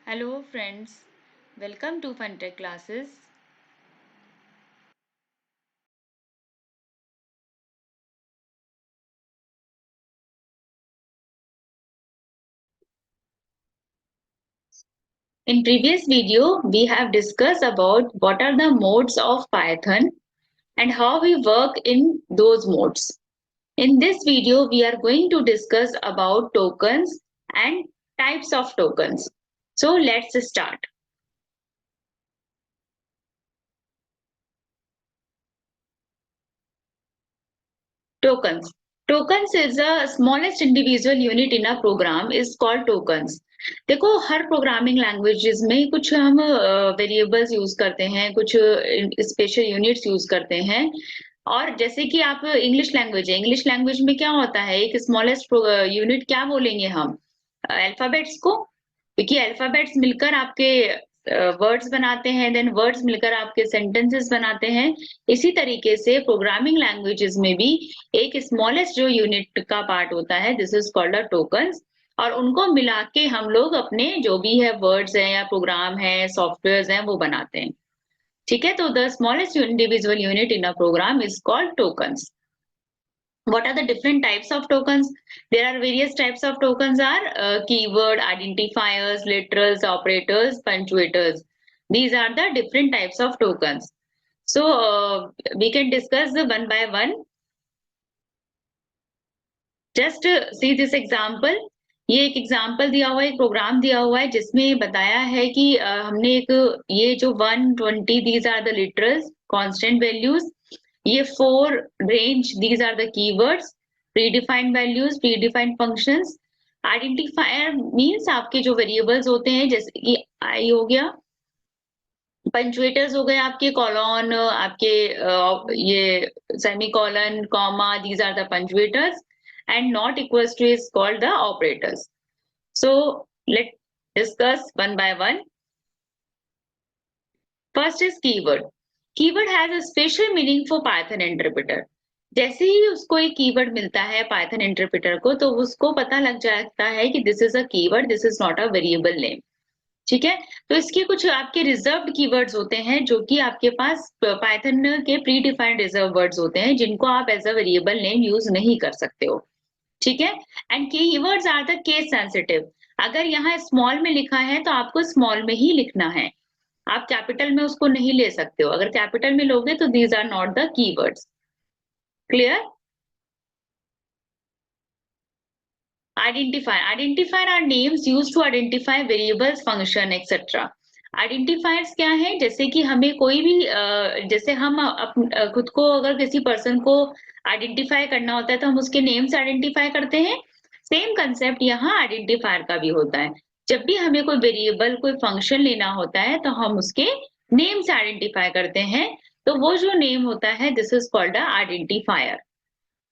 Hello friends, welcome to FunTech classes. In previous video, we have discussed about what are the modes of Python and how we work in those modes. In this video, we are going to discuss about tokens and types of tokens. So let's start. Tokens. Tokens is the smallest individual unit in a program is called tokens. देखो हर programming languages में कुछ हम variables use करते हैं, कुछ special units use करते हैं। और जैसे कि आप इंग्लिश लैंग्वेज है, इंग्लिश लैंग्वेज में क्या होता है, एक स्मॉलेस्ट यूनिट क्या बोलेंगे हम? अल्फाबेट्स को, क्योंकि अल्फाबेट्स मिलकर आपके वर्ड्स बनाते हैं, देन वर्ड्स मिलकर आपके सेंटेंसेस बनाते हैं। इसी तरीके से प्रोग्रामिंग लैंग्वेजेस में भी एक स्मॉलेस्ट जो यूनिट का पार्ट होता है, this is called a tokens. और उनको मिला के हम लोग अपने जो भी है वर्ड्स हैं या प्रोग्राम है, सॉफ्टवेयर हैं, वो बनाते हैं। ठीक है, तो the smallest individual unit in a program is called tokens. What are the different types of tokens? There are various types of tokens are keyword, identifiers, literals, operators, punctuators. These are the different types of tokens. So we can discuss one by one. Just see this example. ये एक example दिया हुआ है, एक programme दिया हुआ है जिसमें बताया है कि हमने एक ये जो 120 these are the literals constant values, ये 4 range these are the keywords, predefined values, predefined functions. Identifier means आपके जो वेरिएबल्स होते हैं, जैसे कि आई हो गया, पंचुएटर्स हो गए आपके कॉलन, आपके ये semicolon, comma, these are the punctuators, and not equals to is called the operators. So let's discuss one by one. First is keyword. Keyword has a special meaning for Python interpreter. जैसे ही उसको एक keyword मिलता है Python interpreter को, तो उसको पता लग जाता है कि this is a keyword, this is not a variable name. ठीक है, तो इसके कुछ आपके रिजर्व्ड कीवर्ड्स होते हैं जो कि आपके पास पाइथन के प्री डिफाइंड रिजर्व वर्ड्स होते हैं, जिनको आप as a variable name use नहीं कर सकते हो। ठीक है, and keywords are the case sensitive. अगर यहाँ स्मॉल में लिखा है तो आपको स्मॉल में ही लिखना है, आप कैपिटल में उसको नहीं ले सकते हो। अगर कैपिटल में लोगे तो these are not the keywords. Clear? Identifier are names used to identify variables, function, etc. Identifiers क्या है? जैसे कि हमें कोई भी जैसे हम खुद को अगर किसी पर्सन को आइडेंटिफाई करना होता है तो हम उसके नेम से आइडेंटिफाई करते हैं। सेम कंसेप्ट यहाँ आइडेंटिफायर का भी होता है। जब भी हमें कोई वेरिएबल, कोई फंक्शन लेना होता है तो हम उसके नेम से आइडेंटिफाई करते हैं। तो वो जो नेम होता है, this is called a identifier.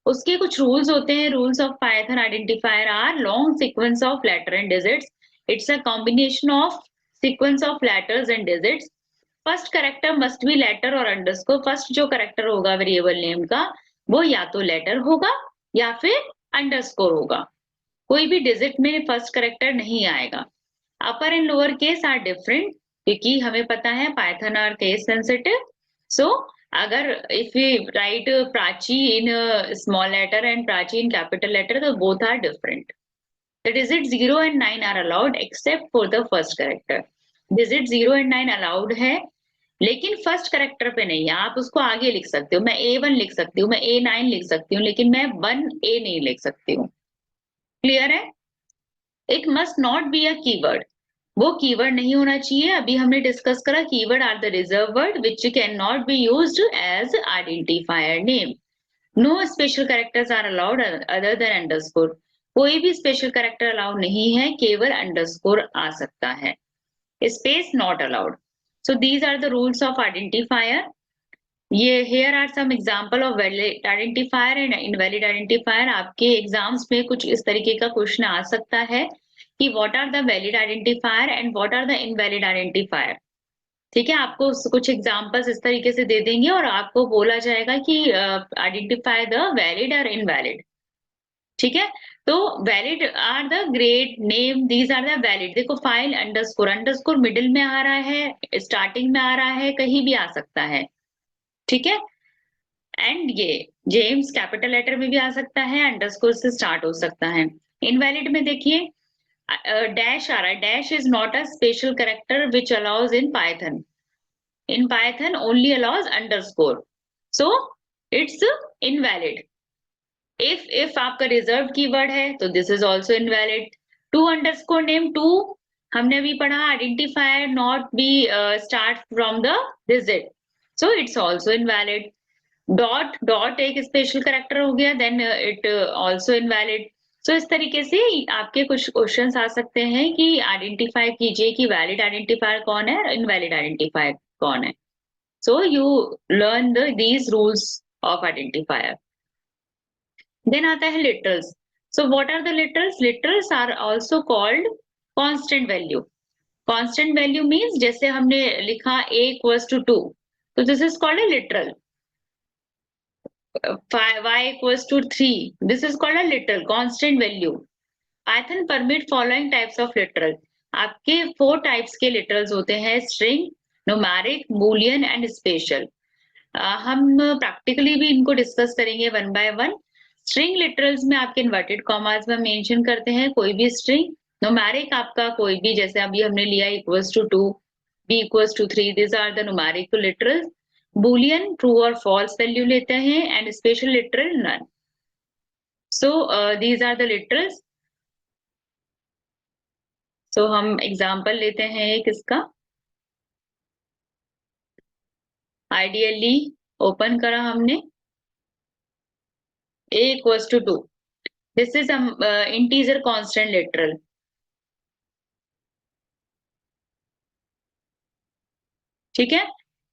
उसके कुछ रूल्स होते हैं। Rules of Python identifier are long sequence of letter and digits. It's a combination of sequence of letters and digits. First character must be letter और underscore. First जो character होगा variable name का, वो या तो letter होगा या फिर अंडरस्कोर होगा। कोई भी डिजिट में फर्स्ट कैरेक्टर नहीं आएगा। Upper and lower case are different, क्योंकि हमें पता है Python are case sensitive. So अगर if we write Prachi in small letter and Prachi in capital letter, तो both are different. The digit 0 and 9 are allowed except for the first character. Digit 0 and 9 allowed है, लेकिन first character पे नहीं है। आप उसको आगे लिख सकते हो, मैं A1 लिख सकती हूँ, मैं A9 लिख सकती हूँ, लेकिन मैं 1A नहीं लिख सकती हूँ। क्लियर है? It must not be a keyword. वो कीवर्ड नहीं होना चाहिए। अभी हमने डिस्कस करा keyword are the reserve word which can not be used as identifier name. No special characters are allowed other than underscore. कोई भी स्पेशल कैरेक्टर अलाउड नहीं है, केवल अंडरस्कोर आ सकता है। Space not allowed. So these are the rules of identifier. ये here are some example of valid identifier and invalid identifier. आपके एग्जाम्स में कुछ इस तरीके का क्वेश्चन आ सकता है कि what are the valid identifier and what are the invalid identifier. ठीक है, आपको कुछ एग्जांपल्स इस तरीके से दे देंगे और आपको बोला जाएगा कि आइडेंटिफाई द वैलिड और इनवैलिड। ठीक है, तो valid are the grade name, these are the valid. देखो फाइल अंडरस्कोर, अंडरस्कोर मिडिल में आ रहा है, स्टार्टिंग में आ रहा है, कहीं भी आ सकता है, ठीक है। एंड ये जेम्स कैपिटल लेटर में भी आ सकता है, अंडरस्कोर से स्टार्ट हो सकता है। इनवैलिड में देखिए डैश आ रहा है, dash is not a special character which allows in Python, in Python only allows underscore, so it's invalid. if आपका रिजर्व कीवर्ड है तो this is also invalid. Two underscore name, to हमने अभी पढ़ा identifier not be start from the digit, so it's also invalid. Dot, dot एक special character हो गया, then it also invalid. So इस तरीके से आपके कुछ क्वेश्चंस आ सकते हैं कि आइडेंटिफाई कीजिए कि वैलिड आइडेंटिफायर कौन है, इनवैलिड आइडेंटिफायर कौन है। So you learn these rules of identifier. Then आता है literals. So what are the literals? Literals are also called constant value. Constant value means जैसे हमने लिखा a इक्वल्स टू 2, तो this is called a literal. y equals to 3, this is called a literal constant value. Python permit following types of literal। आपके 4 types के literals होते हैं, string, numeric, Boolean and special. हम practically भी इनको discuss करेंगे one by one. String literals में आपके इन्वर्टेड कॉमास में मेंशन करते हैं कोई भी स्ट्रिंग। न्यूमेरिक आपका कोई भी, जैसे अभी हमने लिया equals to 2, b equals to 3, this are the numeric literals. Boolean true और फॉल्स वैल्यू लेते हैं, and special literal none. So these are the literals. So हम एग्जांपल लेते हैं एक इसका। आइडियली ओपन करा हमने, a equals to 2, this is integer constant literal। ठीक है,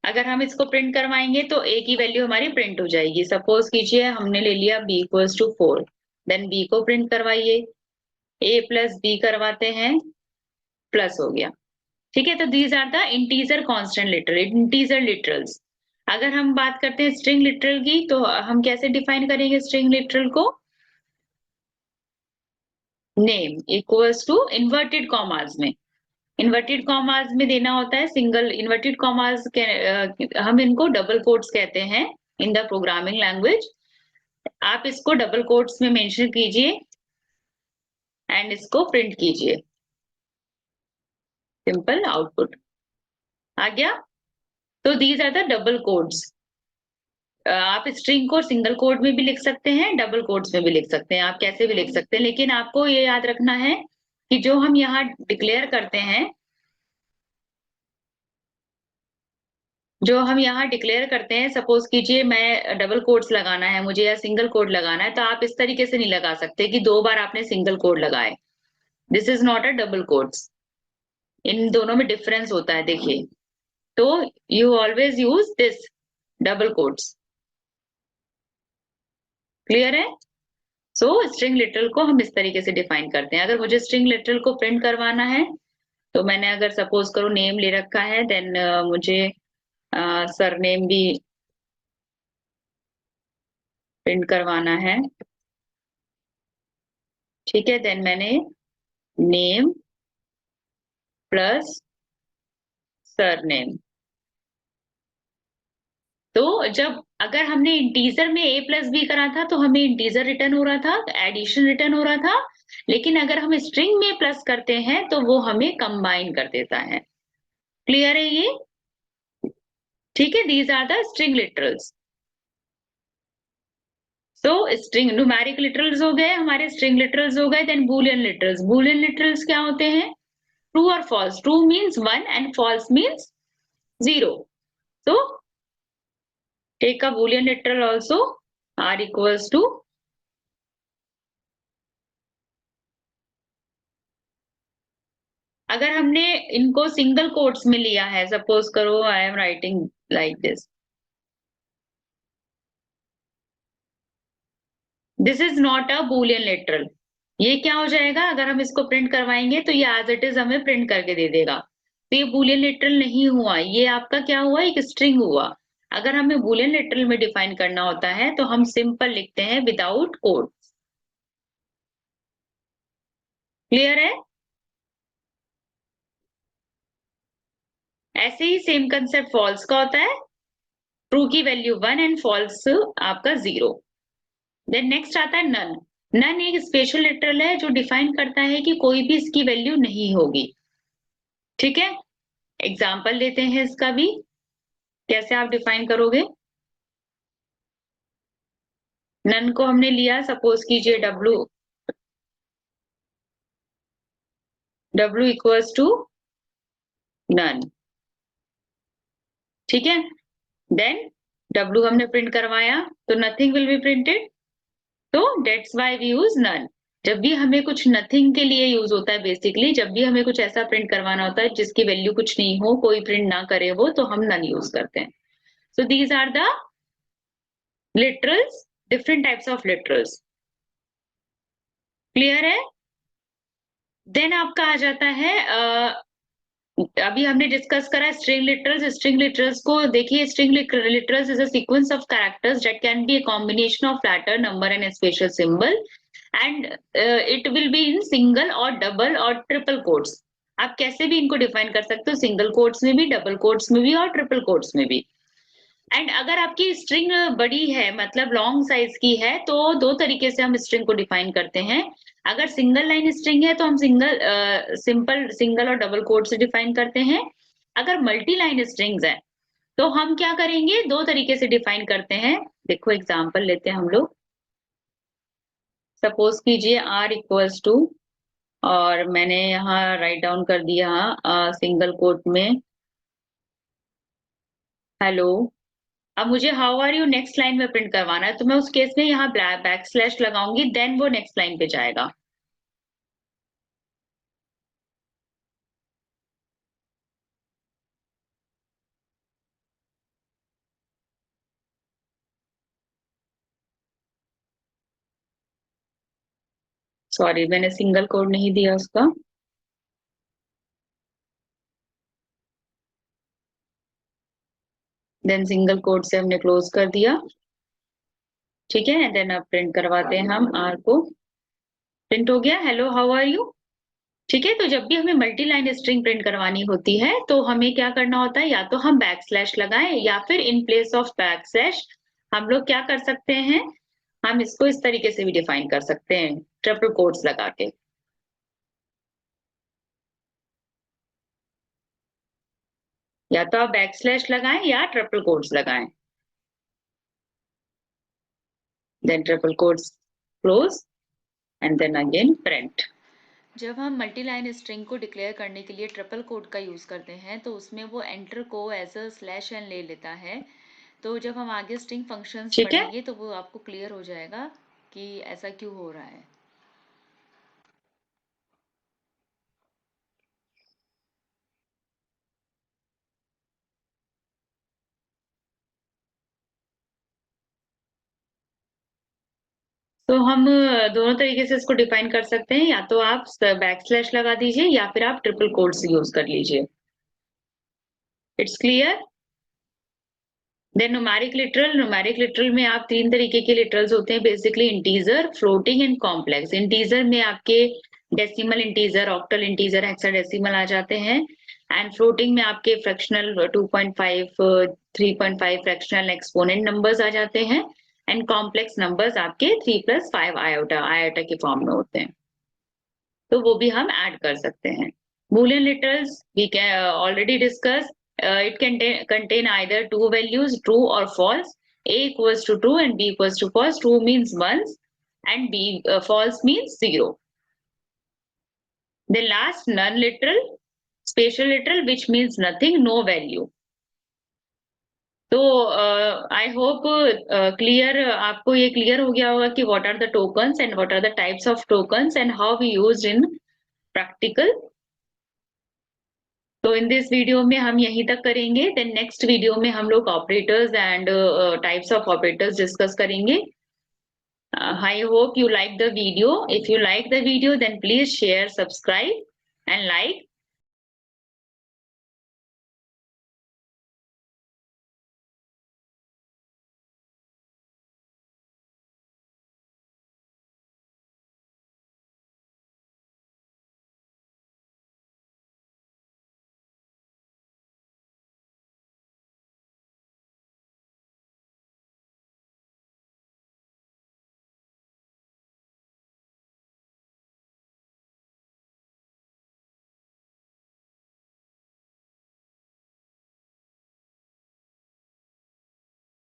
अगर हम इसको प्रिंट करवाएंगे तो a की वैल्यू हमारी प्रिंट हो जाएगी। सपोज कीजिए हमने ले लिया b equals to 4, then b को प्रिंट करवाइए, a प्लस b करवाते हैं, प्लस हो गया। ठीक है, तो these are the integer constant literal, integer literals. अगर हम बात करते हैं स्ट्रिंग लिटरल की, तो हम कैसे डिफाइन करेंगे स्ट्रिंग लिटरल को? Name equals to inverted commas में, इन्वर्टेड कॉमास में देना होता है सिंगल इन्वर्टेड कॉमास के, हम इनको डबल कोट्स कहते हैं इन द प्रोग्रामिंग लैंग्वेज। आप इसको डबल कोट्स में मेंशन कीजिए एंड इसको प्रिंट कीजिए, सिंपल आउटपुट आ गया। तो these are the double quotes. आप स्ट्रिंग को सिंगल कोट में भी लिख सकते हैं, डबल कोट्स में भी लिख सकते हैं, आप कैसे भी लिख सकते हैं, लेकिन आपको ये याद रखना है कि जो हम यहाँ डिक्लेयर करते हैं, जो हम यहाँ डिक्लेयर करते हैं, सपोज कीजिए मैं डबल कोट्स लगाना है मुझे या सिंगल कोट लगाना है, तो आप इस तरीके से नहीं लगा सकते कि 2 बार आपने सिंगल कोट लगाए। This is not a double quotes, इन दोनों में डिफरेंस होता है देखिए। तो you always use this double quotes. Clear है? सो स्ट्रिंग लिटरल को हम इस तरीके से डिफाइन करते हैं। अगर मुझे स्ट्रिंग लिटरल को प्रिंट करवाना है, तो मैंने अगर सपोज करो नेम ले रखा है, देन मुझे सरनेम भी प्रिंट करवाना है। ठीक है, देन मैंने नेम प्लस सरनेम। तो जब अगर हमने इंटीजर में a प्लस बी करा था तो हमें इंटीजर रिटर्न हो रहा था, एडिशन रिटर्न हो रहा था, लेकिन अगर हम स्ट्रिंग में प्लस करते हैं तो वो हमें कंबाइन कर देता है। क्लियर है ये? ठीक है, these are the string literals. So string numeric literals हो गए हमारे, स्ट्रिंग लिटरल्स हो गए, then boolean literals. Boolean literals क्या होते हैं? ट्रू और false. True means 1 and false means 0। so take a boolean literal also, r equals to अगर हमने इनको सिंगल कोट्स में लिया है, सपोज करो I am writing like this is not a Boolean literal. ये क्या हो जाएगा? अगर हम इसको प्रिंट करवाएंगे तो ये एज इट इज हमें प्रिंट करके दे देगा, तो ये बूलियन लिटरल नहीं हुआ, ये आपका क्या हुआ? एक स्ट्रिंग हुआ। अगर हमें बूलियन लिटरल में डिफाइन करना होता है तो हम सिंपल लिखते हैं विदाउट कोड। क्लियर है? ऐसे ही सेम कंसेप्ट फॉल्स का होता है, ट्रू की वैल्यू 1 एंड फॉल्स आपका 0। देन नेक्स्ट आता है नन। नन एक स्पेशल लिटरल है जो डिफाइन करता है कि कोई भी इसकी वैल्यू नहीं होगी। ठीक है, एग्जाम्पल लेते हैं इसका भी, कैसे आप डिफाइन करोगे। नन को हमने लिया, सपोज कीजिए W इक्वल्स टू नन। ठीक है, देन W हमने प्रिंट करवाया तो नथिंग विल बी प्रिंटेड, तो that's why we use none. जब भी हमें कुछ नथिंग के लिए यूज होता है, बेसिकली जब भी हमें कुछ ऐसा प्रिंट करवाना होता है जिसकी वैल्यू कुछ नहीं हो, कोई प्रिंट ना करे वो, तो हम नन यूज करते हैं। So these are the literals, different types of literals. Clear है? देन आपका आ जाता है अभी हमने डिस्कस करा स्ट्रिंग लिटरल्स। स्ट्रिंग लिटरल्स को देखिए, string literals is a sequence of characters that can be a combination of letter, number and special symbol, and it will be in single और डबल और ट्रिपल कोट्स। आप कैसे भी इनको define कर सकते हो, सिंगल कोट्स में भी, डबल कोट्स में भी और ट्रिपल कोट्स में भी। एंड अगर आपकी स्ट्रिंग बड़ी है, मतलब लॉन्ग साइज की है, तो दो तरीके से हम स्ट्रिंग को डिफाइन करते हैं। अगर सिंगल लाइन स्ट्रिंग है तो हम सिंपल सिंगल और डबल कोट से डिफाइन करते हैं। अगर मल्टी लाइन स्ट्रिंग्स है तो हम क्या करेंगे, दो तरीके से डिफाइन करते हैं। देखो एग्जांपल लेते हैं हम लोग। सपोज कीजिए R इक्वल्स टू, और मैंने यहाँ राइट डाउन कर दिया सिंगल कोट में हेलो। अब मुझे how are you next line में प्रिंट करवाना है, तो मैं उस केस में यहाँ बैक स्लैश लगाऊंगी, देन वो नेक्स्ट लाइन पे जाएगा। सॉरी, मैंने सिंगल कोड नहीं दिया उसका। देन सिंगल कोड से हमने क्लोज कर दिया। ठीक है, देन अब प्रिंट करवाते हैं हम आर को। प्रिंट हो गया, हेलो हाउ आर यू। ठीक है, तो जब भी हमें मल्टी लाइन स्ट्रिंग प्रिंट करवानी होती है तो हमें क्या करना होता है, या तो हम बैक स्लैश लगाएं, या फिर in place of back slash हम लोग क्या कर सकते हैं, हम इसको इस तरीके से भी डिफाइन कर सकते हैं, ट्रिपल कोट्स लगा के। या तो आप बैक स्लैश लगाएं या ट्रिपल कोट्स लगाएं, then triple quotes close and then again print. जब हम मल्टी लाइन स्ट्रिंग को डिक्लेयर करने के लिए ट्रिपल कोट का यूज करते हैं तो उसमें वो एंटर को एज अ स्लैश एन ले लेता है। तो जब हम आगे स्ट्रिंग फंक्शंस पढ़ेंगे तो वो आपको क्लियर हो जाएगा कि ऐसा क्यों हो रहा है। तो हम दोनों तरीके से इसको डिफाइन कर सकते हैं, या तो आप बैक स्लैश लगा दीजिए या फिर आप ट्रिपल कोट्स यूज कर लीजिए। It's clear? Then numeric literal में आप तीन तरीके के लिटरल्स होते हैं basically, integer, floating and complex. Integer में आपके decimal integer, octal integer, hexadecimal आ जाते हैं। एंड फ्लोटिंग में आपके फ्रैक्शनल 2.5 3.5 फ्रैक्शनल एक्सपोनेंट नंबर्स आ जाते हैं। एंड कॉम्प्लेक्स नंबर्स आपके 3+5 आयोटा आयोटा के फॉर्म में होते हैं, तो वो भी हम ऐड कर सकते हैं। Boolean literals we can already discuss. It can contain either two values, true or false. A equals to true and B equals to false. True means ones and false means zero. The last non-literal, spatial literal, which means nothing, no value. तो I hope clear, आपको ये clear हो गया होगा कि what are the tokens and what are the types of tokens and how we used in practical. तो in this video में हम यहीं तक करेंगे, देन नेक्स्ट वीडियो में हम लोग operators and types of operators discuss करेंगे। I hope you like the video. If you like the video, then please share, subscribe and like